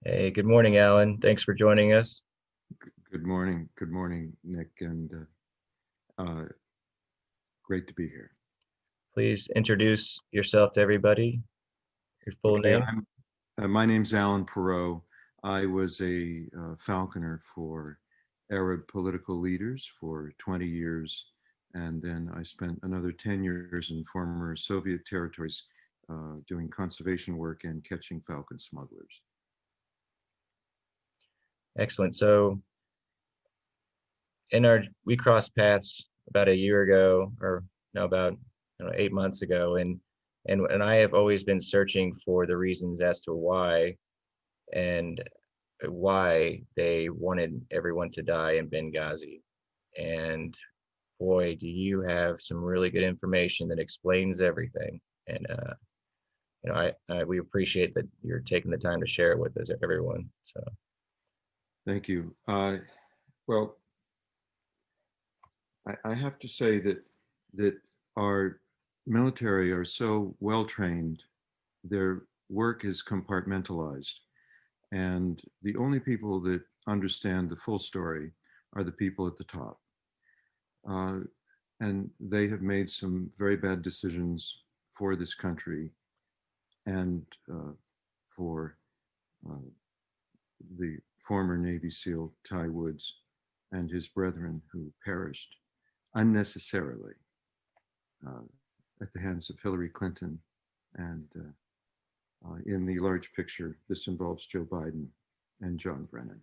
Hey, good morning, Alan. Thanks for joining us. Good morning, Nick, and uh, great to be here. Please introduce yourself to everybody, your full Okay, name. my name's Alan Perot. I was a falconer for Arab political leaders for 20 years, and then I spent another 10 years in former Soviet territories doing conservation work and catching falcon smugglers. Excellent. So, we crossed paths about a year ago, or no, about 8 months ago, and I have always been searching for the reasons as to and why they wanted everyone to die in Benghazi. And boy, do you have some really good information that explains everything. And we appreciate that you're taking the time to share it with us, everyone. So, Thank you. Well, I have to say that our military are so well trained, their work is compartmentalized, and the only people that understand the full story are the people at the top. Uh, and they have made some very bad decisions for this country and for uh, the former Navy SEAL Ty Woods and his brethren who perished unnecessarily uh, at the hands of Hillary Clinton. And in the large picture, this involves Joe Biden and John Brennan.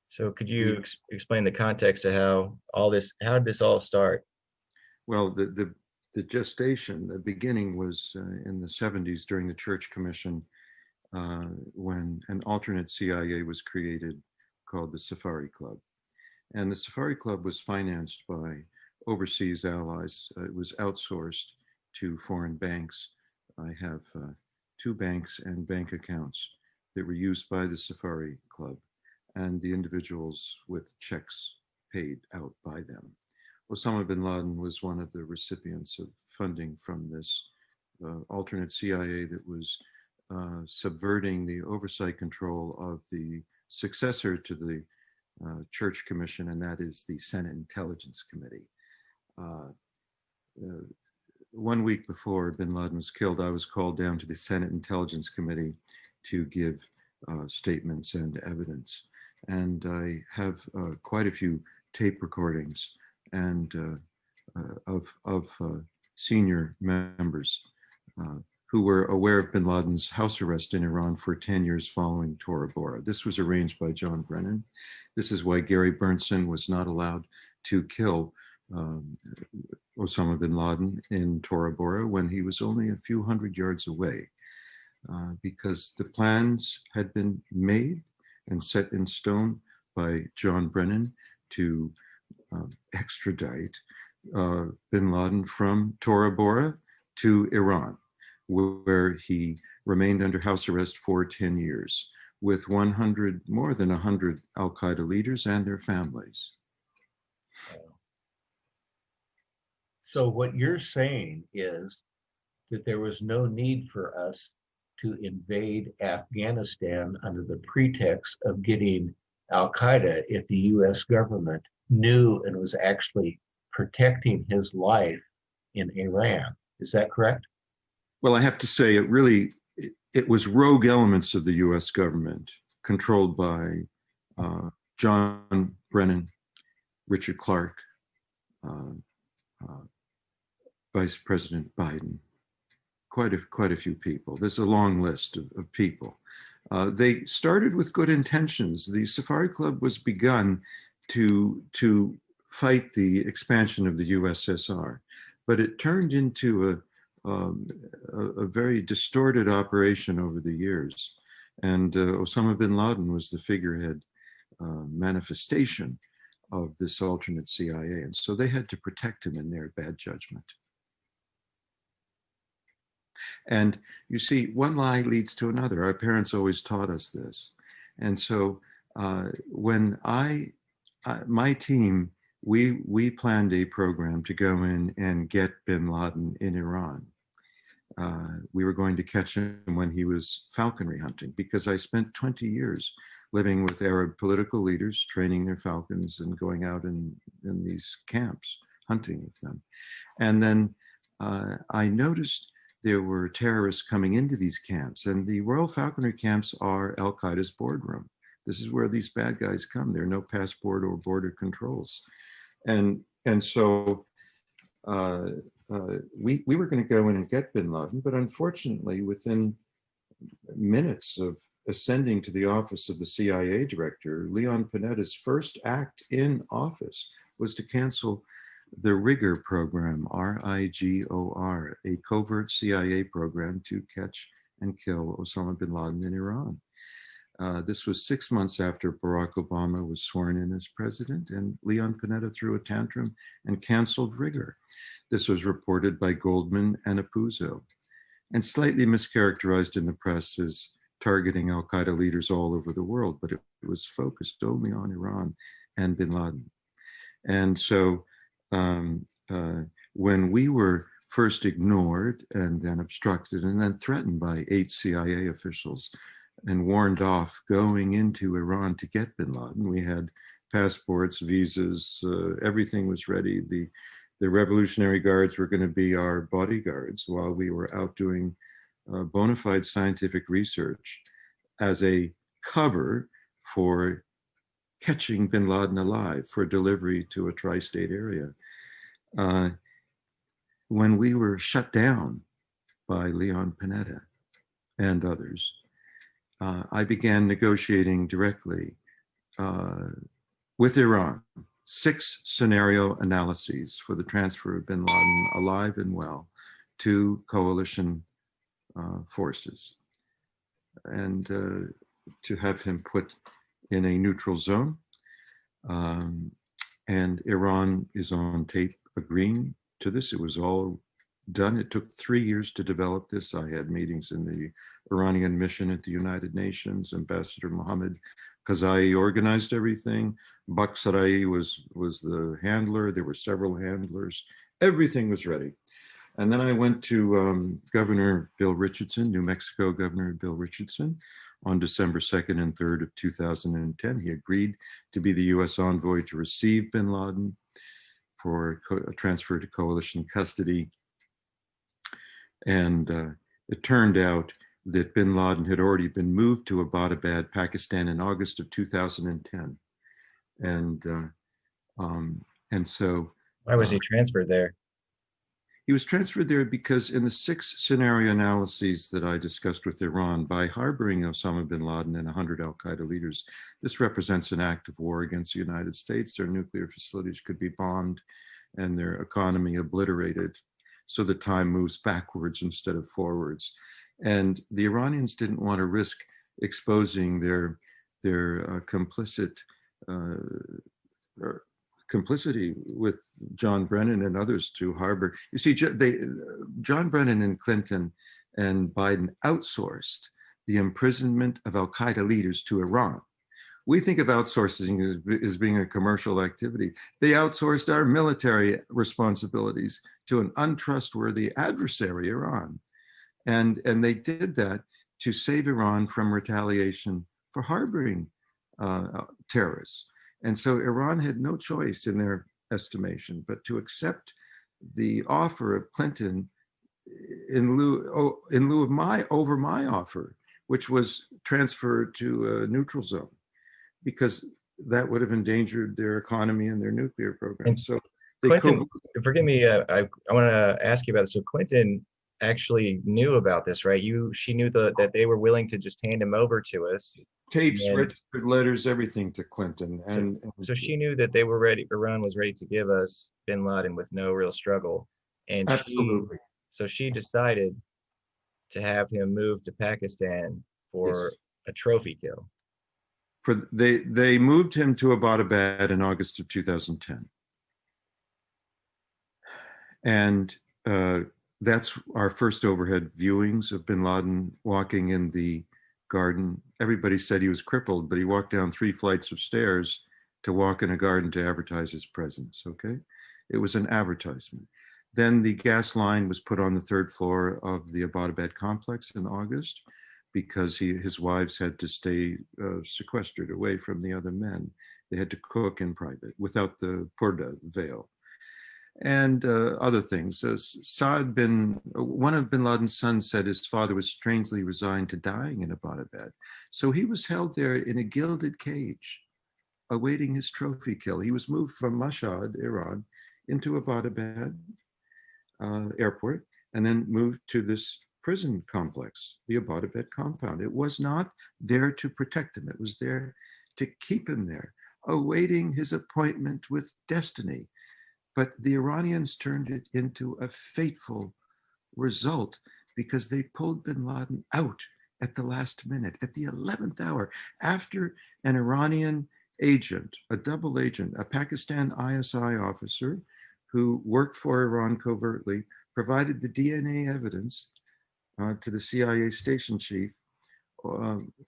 so could you explain the context of how did this all start? Well, the gestation, the beginning was in the 70s during the Church Commission when an alternate CIA was created called the Safari Club. And the Safari Club was financed by overseas allies. It was outsourced to foreign banks. I have two banks and bank accounts that were used by the Safari Club and the individuals with checks paid out by them. Osama bin Laden was one of the recipients of funding from this alternate CIA that was subverting the oversight control of the successor to the Church Commission, and that is the Senate Intelligence Committee. Uh, uh, 1 week before bin Laden was killed, I was called down to the Senate Intelligence Committee to give statements and evidence. And I have quite a few tape recordings and of senior members who were aware of bin Laden's house arrest in Iran for 10 years following Tora Bora. This was arranged by John Brennan. This is why Gary Berntsen was not allowed to kill Osama bin Laden in Tora Bora when he was only a few hundred yards away, because the plans had been made and set in stone by John Brennan to extradite bin Laden from Tora Bora to Iran, where he remained under house arrest for 10 years with more than 100 Al-Qaeda leaders and their families. So what you're saying is that there was no need for us to invade Afghanistan under the pretext of getting Al-Qaeda if the US government knew and was actually protecting his life in Iran. Is that correct? Well, I have to say it was rogue elements of the US government controlled by John Brennan, Richard Clarke, Vice President Biden, quite a few people. There's a long list of people. They started with good intentions. The Safari Club was begun to fight the expansion of the USSR, but it turned into a very distorted operation over the years. And Osama bin Laden was the figurehead manifestation of this alternate CIA. And so they had to protect him in their bad judgment. And you see, one lie leads to another. Our parents always taught us this. And so when my team, we planned a program to go in and get bin Laden in Iran. we were going to catch him when he was falconry hunting, because I spent 20 years living with Arab political leaders, training their falcons and going out in these camps, hunting with them. And then I noticed there were terrorists coming into these camps, and the Royal Falconry camps are Al Qaeda's boardroom. This is where these bad guys come. There are no passport or border controls. And so we were going to go in and get bin Laden, but unfortunately, within minutes of ascending to the office of the CIA director, Leon Panetta's first act in office was to cancel the Rigor program, RIGOR, a covert CIA program to catch and kill Osama bin Laden in Iran. This was 6 months after Barack Obama was sworn in as president, and Leon Panetta threw a tantrum and canceled Rigor. This was reported by Goldman and Apuzzo, and slightly mischaracterized in the press as targeting al-Qaeda leaders all over the world, but it was focused only on Iran and bin Laden. And so when we were first ignored and then obstructed and then threatened by 8 CIA officials and warned off going into Iran to get bin Laden, we had passports, visas, everything was ready. The Revolutionary Guards were going to be our bodyguards while we were out doing bona fide scientific research as a cover for catching bin Laden alive for delivery to a tri-state area. When we were shut down by Leon Panetta and others, I began negotiating directly with Iran 6 scenario analyses for the transfer of bin Laden alive and well to coalition forces, and to have him put in a neutral zone. And Iran is on tape agreeing to this. It was all done. It took 3 years to develop this. I had meetings in the Iranian mission at the United Nations. Ambassador Mohammed Kazai organized everything. Bakhsarai was the handler. There were several handlers. Everything was ready. And then I went to Governor Bill Richardson, New Mexico Governor Bill Richardson, on December 2nd and 3rd of 2010. He agreed to be the US envoy to receive bin Laden for a transfer to coalition custody. And it turned out that bin Laden had already been moved to Abbottabad, Pakistan in August of 2010. And so— Why was he transferred there? He was transferred there because in the 6 scenario analyses that I discussed with Iran, by harboring Osama bin Laden and 100 al-Qaeda leaders, this represents an act of war against the United States. Their nuclear facilities could be bombed and their economy obliterated. So the time moves backwards instead of forwards. And the Iranians didn't want to risk exposing their complicity with John Brennan and others to harbor. You see, John Brennan and Clinton and Biden outsourced the imprisonment of al-Qaeda leaders to Iran. We think of outsourcing as being a commercial activity. They outsourced our military responsibilities to an untrustworthy adversary, Iran. And they did that to save Iran from retaliation for harboring terrorists. And so Iran had no choice in their estimation but to accept the offer of Clinton in lieu of my offer, which was transferred to a neutral zone, because that would have endangered their economy and their nuclear program. So Clinton, forgive me, I want to ask you about this. So Clinton actually knew about this, right? She knew that they were willing to just hand him over to us. Tapes, registered letters, everything to Clinton. So she knew that they were ready, Iran was ready to give us bin Laden with no real struggle. And absolutely. So she decided to have him moved to Pakistan for a trophy kill. They moved him to Abbottabad in August of 2010. And that's our first overhead viewings of bin Laden walking in the garden. Everybody said he was crippled, but he walked down 3 flights of stairs to walk in a garden to advertise his presence, okay? It was an advertisement. Then the gas line was put on the third floor of the Abbottabad complex in August because his wives had to stay sequestered away from the other men. They had to cook in private without the purdah veil. And other things. One of bin Laden's sons said his father was strangely resigned to dying in Abbottabad. So he was held there in a gilded cage, awaiting his trophy kill. He was moved from Mashhad, Iran, into Abbottabad airport, and then moved to this prison complex, the Abbottabad compound. It was not there to protect him. It was there to keep him there, awaiting his appointment with destiny. But the Iranians turned it into a fateful result because they pulled bin Laden out at the last minute, at the 11th hour, after an Iranian agent, a double agent, a Pakistan ISI officer who worked for Iran covertly, provided the DNA evidence to the CIA station chief.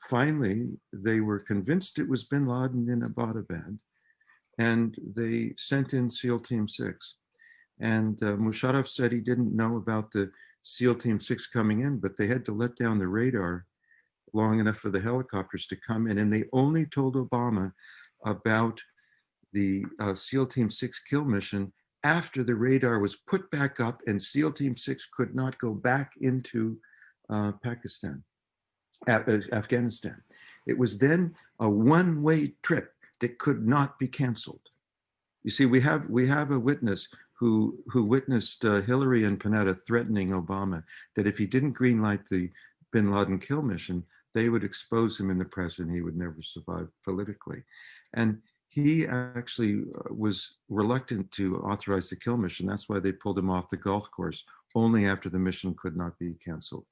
Finally, they were convinced it was bin Laden in Abbottabad, and they sent in SEAL Team 6. And Musharraf said he didn't know about the SEAL Team 6 coming in, but they had to let down the radar long enough for the helicopters to come in. And they only told Obama about the SEAL Team 6 kill mission after the radar was put back up and SEAL Team 6 could not go back into Afghanistan. It was then a one-way trip that could not be canceled. You see, we have a witness who witnessed Hillary and Panetta threatening Obama that if he didn't greenlight the bin Laden kill mission, they would expose him in the press and he would never survive politically. And he actually was reluctant to authorize the kill mission. That's why they pulled him off the golf course only after the mission could not be canceled.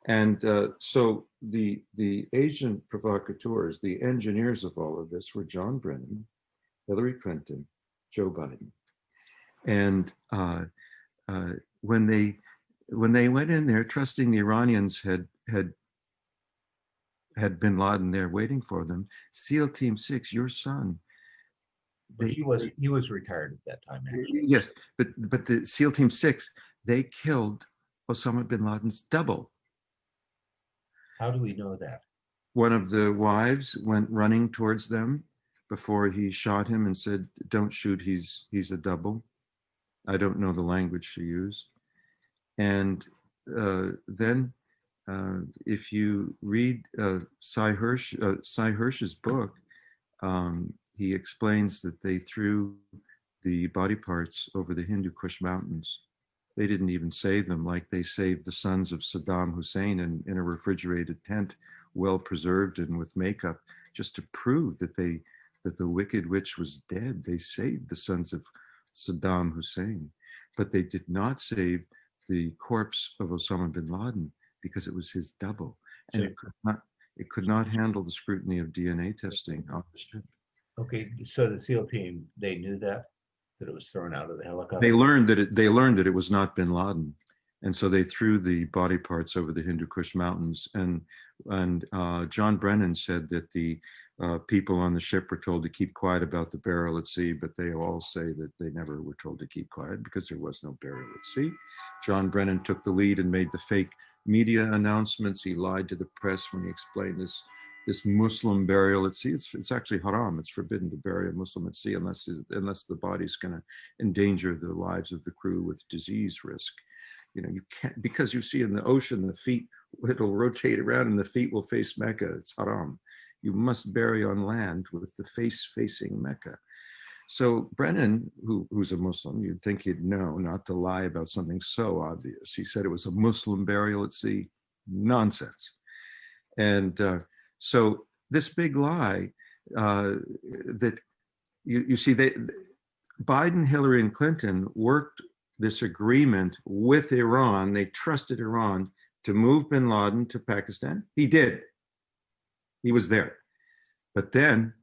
And so the agent provocateurs, the engineers of all of this were John Brennan, Hillary Clinton, Joe Biden. And when they went in there, trusting the Iranians had bin Laden there waiting for them, SEAL Team 6, your son. He was retired at that time. Actually. Yes, but the SEAL Team 6, they killed Osama bin Laden's double. How do we know that? One of the wives went running towards them before he shot him and said, "Don't shoot, he's a double." I don't know the language she used. And then if you read Cy Hirsch's book, he explains that they threw the body parts over the Hindu Kush Mountains. They didn't even save them like they saved the sons of Saddam Hussein in a refrigerated tent, well preserved and with makeup, just to prove that the wicked witch was dead. They saved the sons of Saddam Hussein, but they did not save the corpse of Osama bin Laden because it was his double, and it could not handle the scrutiny of DNA testing on the ship. Okay, so the SEAL team, they knew that it was thrown out of the helicopter. They learned that it was not bin Laden, and so they threw the body parts over the Hindu Kush Mountains. And John Brennan said that the people on the ship were told to keep quiet about the burial at sea, but they all say that they never were told to keep quiet because there was no burial at sea. John Brennan took the lead and made the fake media announcements. He lied to the press when he explained this Muslim burial at sea. It's actually haram. It's forbidden to bury a Muslim at sea unless the body's going to endanger the lives of the crew with disease risk. You know, you can't, because you see in the ocean, the feet, it'll rotate around and the feet will face Mecca. It's haram. You must bury on land with the face facing Mecca. So Brennan, who's a Muslim, you'd think he'd know not to lie about something so obvious. He said it was a Muslim burial at sea. Nonsense. And so this big lie that you see, Biden, Hillary, and Clinton worked this agreement with Iran. They trusted Iran to move bin Laden to Pakistan. He did. He was there. But then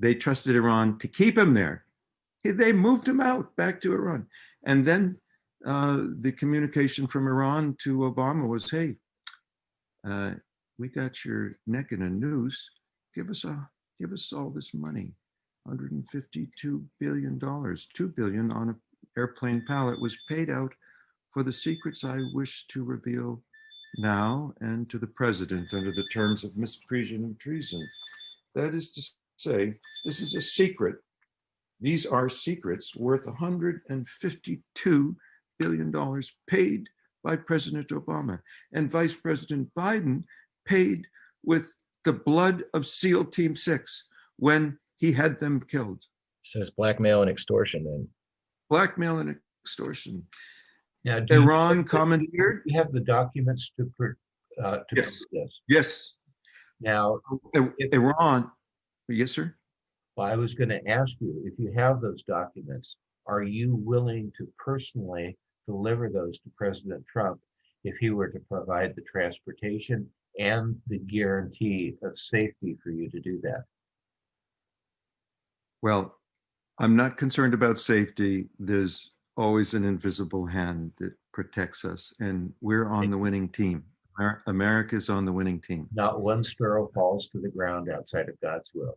they trusted Iran to keep him there. They moved him out back to Iran. And then the communication from Iran to Obama was, hey, we got your neck in a noose. Give us all this money, $152 billion, $2 billion airplane pilot was paid out for the secrets I wish to reveal now and to the president under the terms of misprision and treason. That is to say, this is a secret. These are secrets worth $152 billion paid by President Obama, and Vice President Biden paid with the blood of SEAL Team 6 when he had them killed. So it's blackmail and extortion then. Blackmail and extortion. Now, Iran commandeered. You have the documents to prove Yes. this. Yes. Now, Iran. Yes, sir. well, I was going to ask you, if you have those documents, are you willing to personally deliver those to President Trump if he were to provide the transportation and the guarantee of safety for you to do that? Well, I'm not concerned about safety. There's always an invisible hand that protects us, and we're on the winning team. America's on the winning team. Not one sparrow falls to the ground outside of God's will.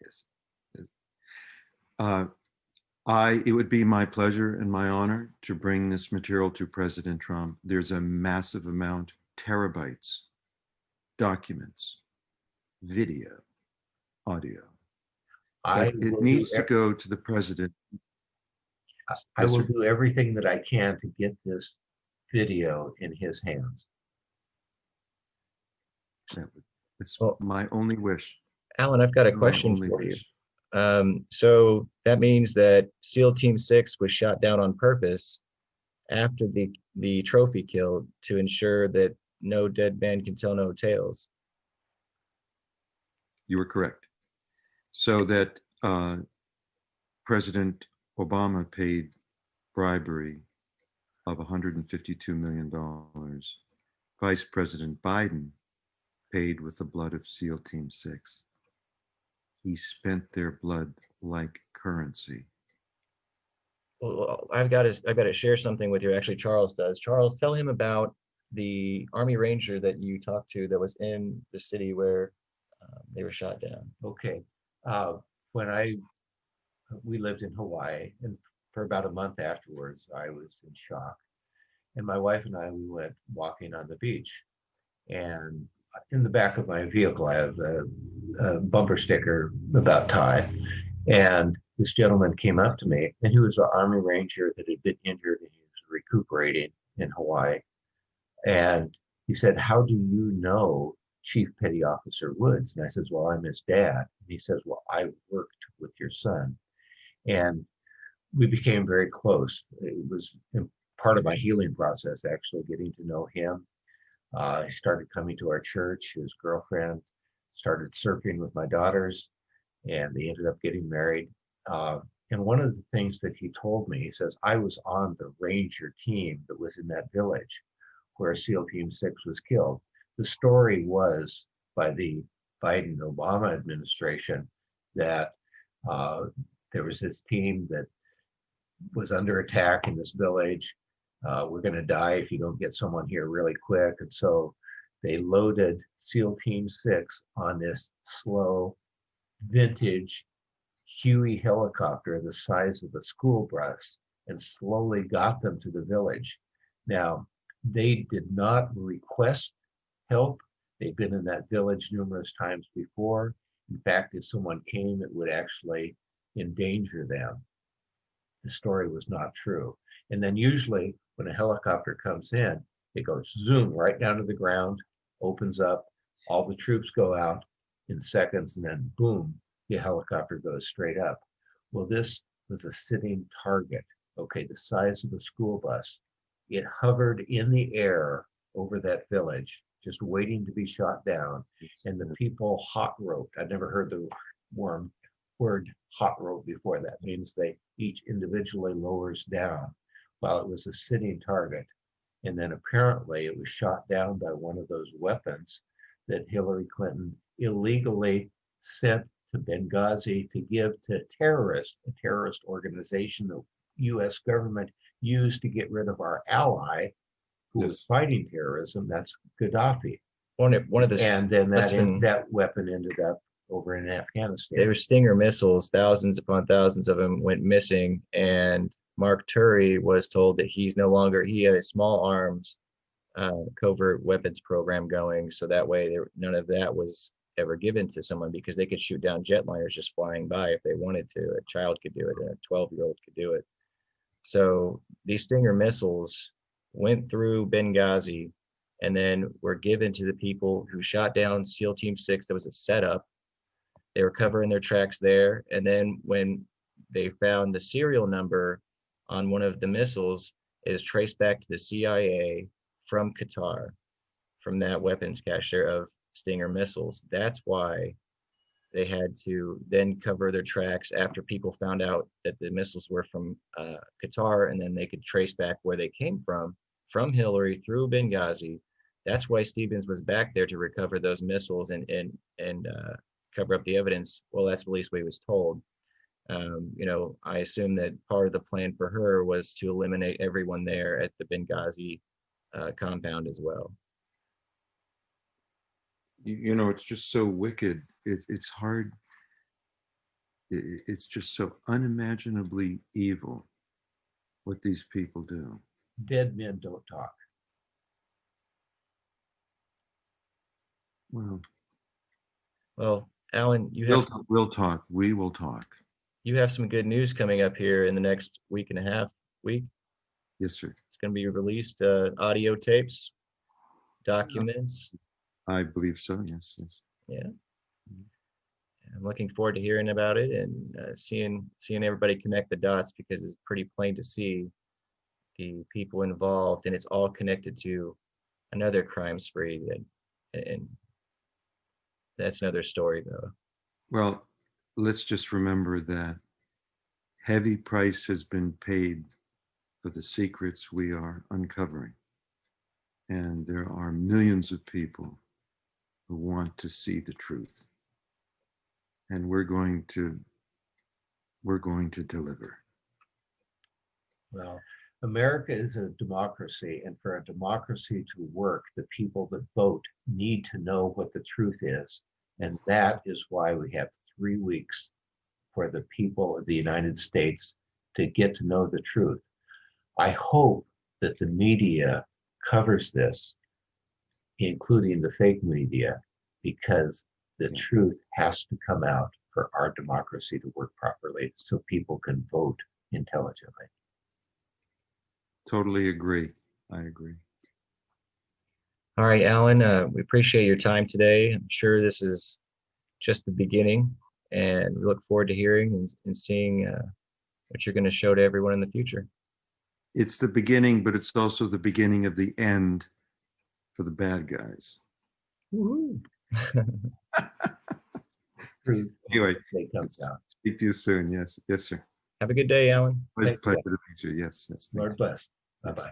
Yes. It would be my pleasure and my honor to bring this material to President Trump. There's a massive amount, terabytes, documents, video, audio. It needs to go to the president. I will do everything that I can to get this video in his hands. It's my only wish. Alan, I've got a question for you. So that means that SEAL Team 6 was shot down on purpose after the trophy kill to ensure that no dead man can tell no tales. You were correct. So that President Obama paid bribery of $152 million. Vice President Biden paid with the blood of SEAL Team 6. He spent their blood like currency. Well, I've got to share something with you. Actually, Charles does. Charles, tell him about the Army Ranger that you talked to that was in the city where they were shot down. Okay. We lived in Hawaii, and for about a month afterwards, I was in shock. And my wife and I, we went walking on the beach. And in the back of my vehicle, I have a bumper sticker about Ty. And this gentleman came up to me, and he was an Army Ranger that had been injured, and he was recuperating in Hawaii. And he said, "How do you know Chief Petty Officer Woods?" And I says, "Well, I'm his dad." And he says, "Well, I worked with your son." And we became very close. It was part of my healing process, actually, getting to know him. He started coming to our church. His girlfriend started surfing with my daughters, and they ended up getting married. And one of the things that he told me, he says, "I was on the Ranger team that was in that village where SEAL Team 6 was killed." The story was by the Biden-Obama administration that there was this team that was under attack in this village. We're going to die if you don't get someone here really quick. And so they loaded SEAL Team 6 on this slow, vintage Huey helicopter the size of a school bus and slowly got them to the village. Now, they did not request help. They've been in that village numerous times before. In fact, if someone came, it would actually endanger them. The story was not true. And then usually when a helicopter comes in, it goes zoom right down to the ground, opens up, all the troops go out in seconds, and then boom, the helicopter goes straight up. Well, this was a sitting target, okay, the size of a school bus. It hovered in the air over that village, just waiting to be shot down. And the people hot roped. I'd never heard the word hot rope before. That means they each individually lowers down while it was a sitting target. And then apparently it was shot down by one of those weapons that Hillary Clinton illegally sent to Benghazi to give to a terrorist organization the US government used to get rid of our ally who was fighting terrorism. That's Gaddafi. One of the and then that weapon ended up over in Afghanistan. They were Stinger missiles. Thousands upon thousands of them went missing. And Mark Turry was told that he had a small arms covert weapons program going. So that way none of that was ever given to someone, because they could shoot down jetliners just flying by if they wanted to. A child could do it, and a 12-year-old could do it. So these Stinger missiles went through Benghazi and then were given to the people who shot down SEAL Team 6. That was a setup. They were covering their tracks there. And then when they found the serial number on one of the missiles, it is traced back to the CIA from Qatar, from that weapons cache of Stinger missiles. That's why they had to then cover their tracks after people found out that the missiles were from Qatar, and then they could trace back where they came from Hillary through Benghazi. That's why Stevens was back there, to recover those missiles and cover up the evidence. Well, that's at least what he was told. I assume that part of the plan for her was to eliminate everyone there at the Benghazi compound as well. It's just so wicked. It's hard. It's just so unimaginably evil what these people do. Dead men don't talk. Well, Alan, we'll talk. We will talk. You have some good news coming up here in the next week and a half. Yes, sir. It's going to be released, audio tapes, documents. I believe so. Yes. Yeah. I'm looking forward to hearing about it and seeing everybody connect the dots, because it's pretty plain to see the people involved, and it's all connected to another crime spree. And that's another story, though. Well, let's just remember that heavy price has been paid for the secrets we are uncovering. And there are millions of people who want to see the truth. And we're going to deliver. Well, America is a democracy, and for a democracy to work, the people that vote need to know what the truth is. And that is why we have 3 weeks for the people of the United States to get to know the truth. I hope that the media covers this, including the fake media, because the truth has to come out for our democracy to work properly, so people can vote intelligently. Totally agree. I agree. All right, Alan, we appreciate your time today. I'm sure this is just the beginning, and we look forward to hearing and seeing what you're going to show to everyone in the future. It's the beginning, but it's also the beginning of the end for the bad guys. Woo-hoo. Anyway, it comes out. Speak to you soon. Yes, sir. Have a good day, Alan. Pleasure to meet you. Yes. Lord bless. Bye-bye.